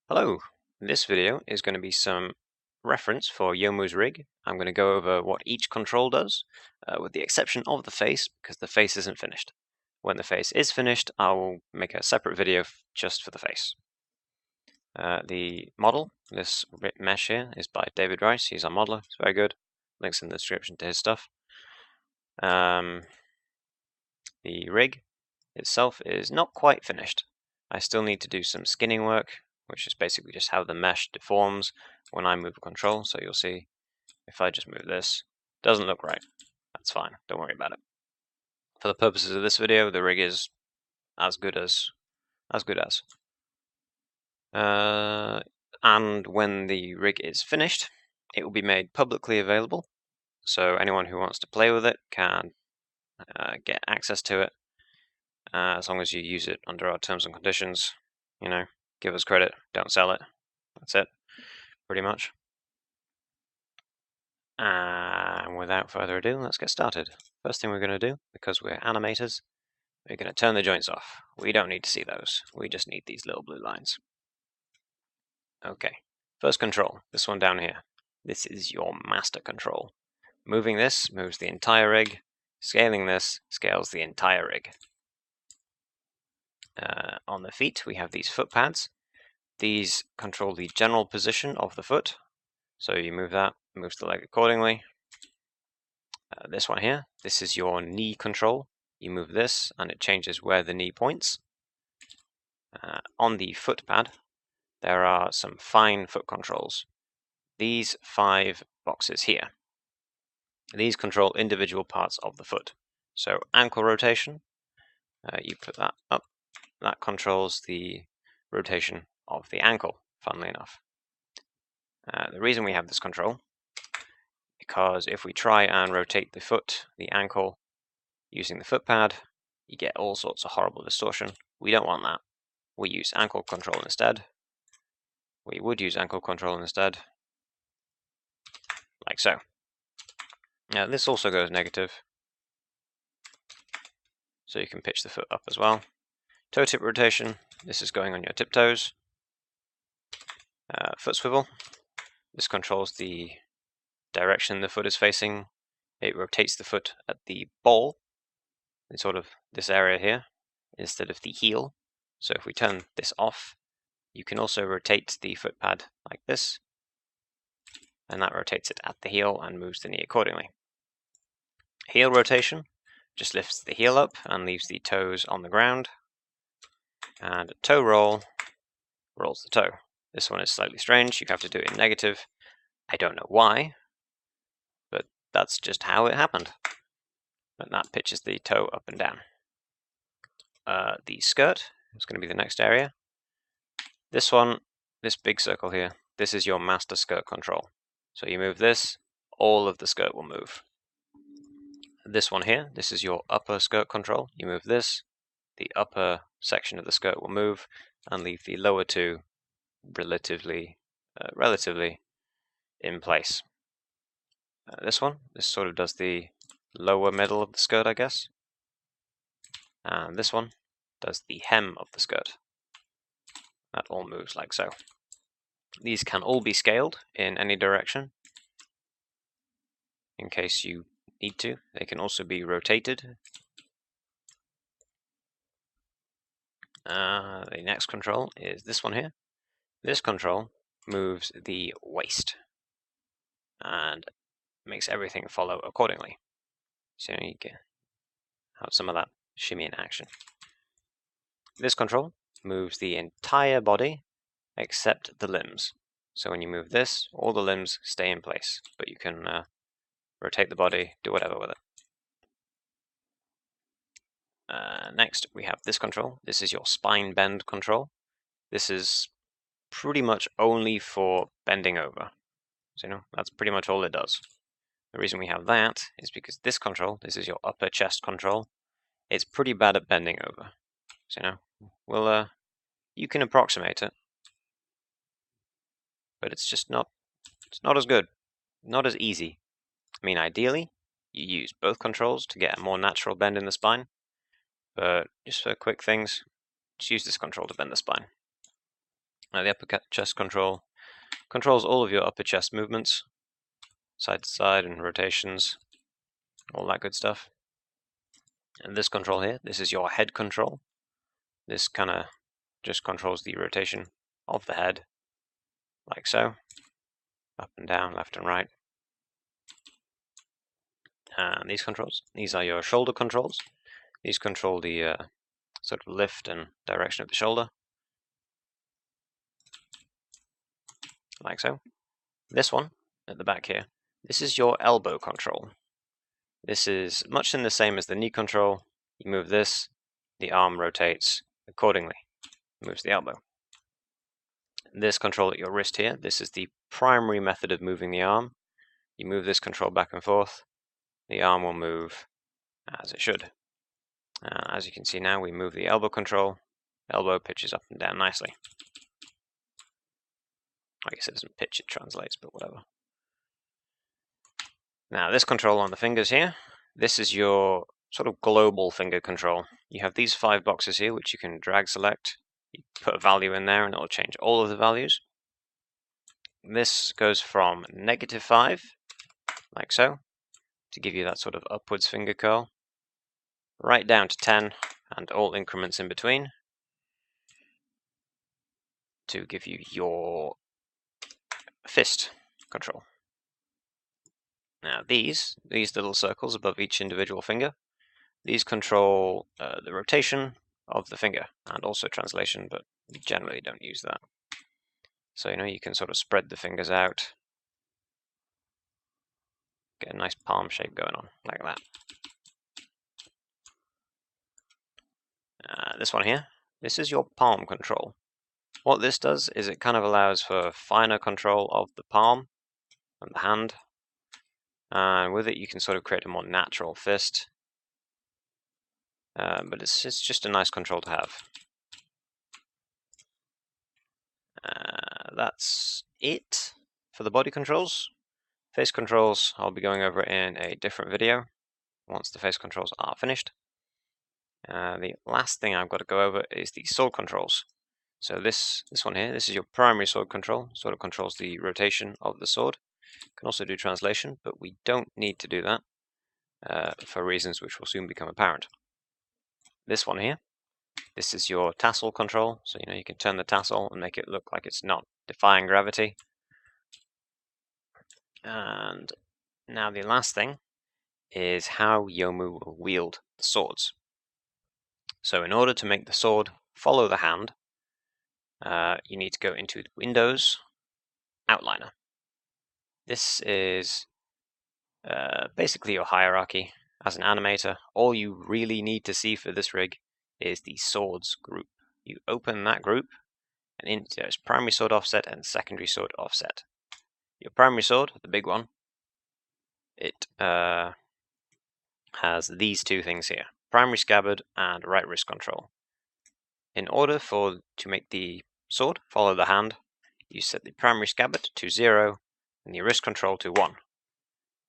Hello, this video is going to be some reference for Youmu's rig. I'm going to go over what each control does, with the exception of the face, because the face isn't finished. When the face is finished, I'll make a separate video just for the face. The model, this mesh here, is by David Rice. He's our modeler, it's very good. Links in the description to his stuff. The rig itself is not quite finished. I still need to do some skinning work, which is basically just how the mesh deforms when I move a control. So you'll see if I just move this, it doesn't look right. That's fine, don't worry about it. For the purposes of this video, the rig is as good as. And when the rig is finished, it will be made publicly available. So anyone who wants to play with it can get access to it. As long as you use it under our terms and conditions, give us credit, don't sell it. That's it, pretty much. And without further ado, let's get started. First thing we're going to do, because we're animators, we're going to turn the joints off. We don't need to see those. We just need these little blue lines. Okay, first control, this one down here. This is your master control. Moving this moves the entire rig. Scaling this scales the entire rig. On the feet, we have these foot pads. These control the general position of the foot. So you move that, moves the leg accordingly. This one here, this is your knee control. You move this and it changes where the knee points. On the foot pad, there are some fine foot controls. These 5 boxes here. These control individual parts of the foot. So ankle rotation, you put that up. That controls the rotation of the ankle, funnily enough. The reason we have this control, because if we try and rotate the foot, the ankle, using the foot pad, you get all sorts of horrible distortion. We don't want that. We use ankle control instead. We would use ankle control instead, like so. Now this also goes negative, so you can pitch the foot up as well. Toe tip rotation, this is going on your tiptoes. Foot swivel, this controls the direction the foot is facing. It rotates the foot at the ball, in sort of this area here, instead of the heel. So if we turn this off, you can also rotate the foot pad like this, and that rotates it at the heel and moves the knee accordingly. Heel rotation just lifts the heel up and leaves the toes on the ground. And toe roll rolls the toe. This one is slightly strange. You have to do it in negative. I don't know why, but that's just how it happened. And that pitches the toe up and down. The skirt is going to be the next area. This one, this big circle here, this is your master skirt control. So you move this, all of the skirt will move. This one here, this is your upper skirt control. You move this, the upper section of the skirt will move and leave the lower two relatively in place. This one, this sort of does the lower middle of the skirt, I guess. And this one does the hem of the skirt. That all moves like so. These can all be scaled in any direction, in case you need to. They can also be rotated. The next control is this one here. This control moves the waist and makes everything follow accordingly. So you can have some of that shimmy in action. This control moves the entire body except the limbs. So when you move this, all the limbs stay in place, but you can rotate the body, do whatever with it. Next, we have this control. This is your spine bend control. This is pretty much only for bending over. So, that's pretty much all it does. The reason we have that is because this control, this is your upper chest control, it's pretty bad at bending over. So, you can approximate it, but it's just not as good, not as easy. I mean, ideally, you use both controls to get a more natural bend in the spine, but just for quick things, just use this control to bend the spine. The upper chest control controls all of your upper chest movements, side to side and rotations, all that good stuff. And this control here, this is your head control. This kind of just controls the rotation of the head, like so, up and down, left and right. And these controls, these are your shoulder controls. These control the sort of lift and direction of the shoulder, like so. This one, at the back here, this is your elbow control. This is much in the same as the knee control. You move this, the arm rotates accordingly, moves the elbow. This control at your wrist here, this is the primary method of moving the arm. You move this control back and forth, the arm will move as it should. As you can see now, we move the elbow control, elbow pitches up and down nicely. I guess it doesn't pitch, it translates, but whatever. Now this control on the fingers here, this is your sort of global finger control. You have these 5 boxes here which you can drag select. You put a value in there and it'll change all of the values. This goes from -5, like so, to give you that sort of upwards finger curl, right down to 10 and all increments in between to give you your fist control. Now these little circles above each individual finger, these control the rotation of the finger and also translation, but we generally don't use that. So you can sort of spread the fingers out, get a nice palm shape going on, like that. This one here, this is your palm control. What this does is it kind of allows for finer control of the palm and the hand, and with it you can sort of create a more natural fist. But it's just a nice control to have. That's it for the body controls. Face controls, I'll be going over in a different video once the face controls are finished. The last thing I've got to go over is the sword controls. So this one here, this is your primary sword control. Sort of controls the rotation of the sword. Can also do translation, but we don't need to do that for reasons which will soon become apparent. This one here, this is your tassel control. So you can turn the tassel and make it look like it's not defying gravity. And now the last thing is how Youmu will wield the swords. So in order to make the sword follow the hand, you need to go into the Windows Outliner. This is basically your hierarchy. As an animator, all you really need to see for this rig is the swords group. You open that group, and there's primary sword offset and secondary sword offset. Your primary sword, the big one, it has these 2 things here: primary scabbard and right wrist control. In order to make the sword follow the hand, you set the primary scabbard to 0 and the wrist control to 1.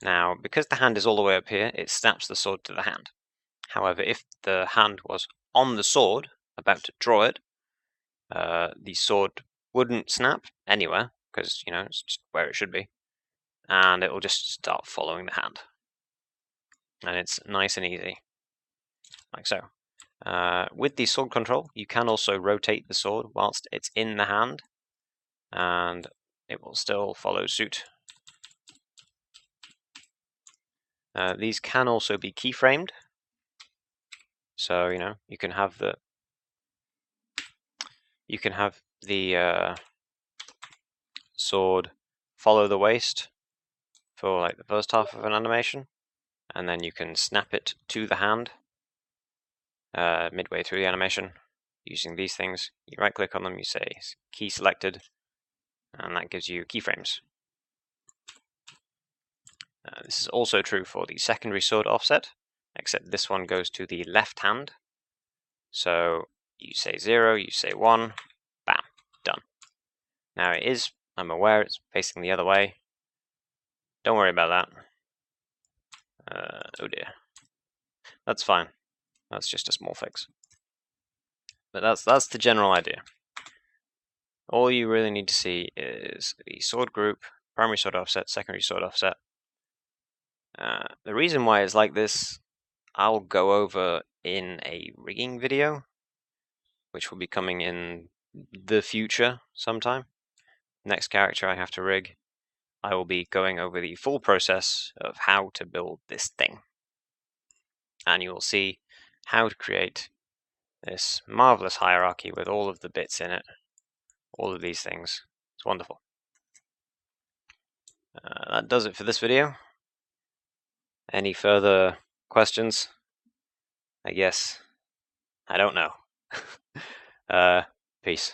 Now, because the hand is all the way up here, it snaps the sword to the hand. However, if the hand was on the sword, about to draw it, the sword wouldn't snap anywhere, because, it's just where it should be, and it will just start following the hand. And it's nice and easy, like so. With the sword control, you can also rotate the sword whilst it's in the hand, and it will still follow suit. These can also be keyframed, so you can have the sword follow the waist for like the first half of an animation, and then you can snap it to the hand midway through the animation using these things. You right click on them, you say key selected, and that gives you keyframes. This is also true for the secondary sword offset, except this one goes to the left hand. So you say 0, you say 1, bam, done. Now I'm aware it's facing the other way. Don't worry about that. Oh dear. That's fine. That's just a small fix. But that's the general idea. all you really need to see is the sword group, primary sword offset, secondary sword offset. The reason why it's like this, I'll go over in a rigging video, which will be coming in the future sometime. Next character I have to rig, I will be going over the full process of how to build this thing. And you will see how to create this marvelous hierarchy with all of the bits in it, all of these things. It's wonderful. That does it for this video. Any further questions? I guess. I don't know. Peace.